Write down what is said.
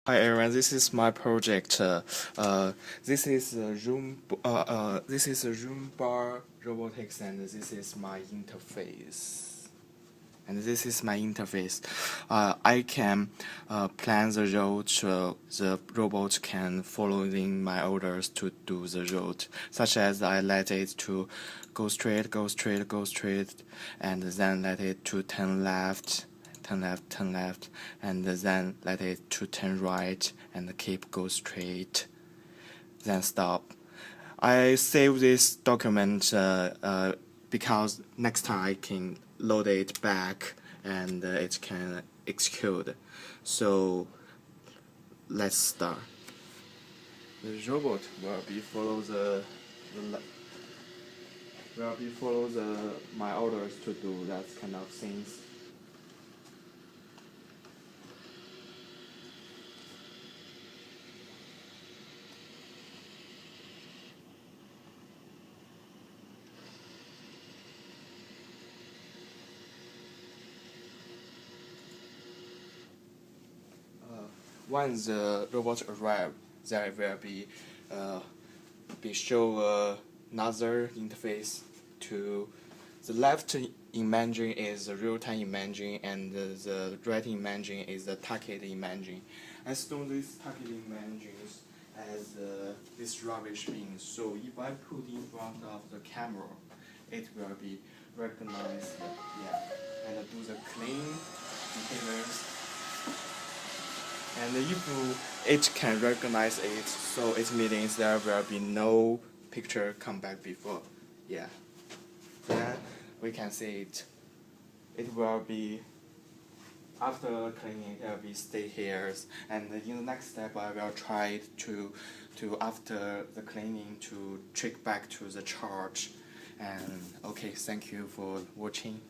Hi everyone, this is my project. This is a Roomba robotics, and this is my interface. I can plan the route. The robot can following my orders to do the route, such as I let it to go straight, and then let it to turn left, turn left, and then let it to turn right, and keep go straight, then stop. I save this document because next time I can load it back and it can execute. So let's start. The robot will be follow my orders to do that kind of things. When the robot arrives, there will be show another interface. To the left imaging is the real-time imaging, and the right imaging is the target imaging. I store this target images as this rubbish bin. So if I put in front of the camera, it will be recognized, and do the clean behaviors. And if it can recognize it, so it means there will be no picture come back before. Then we can see it. It will be, after cleaning, it will be stay here. And in the next step, I will try to after the cleaning to trick back to the charge. And okay, thank you for watching.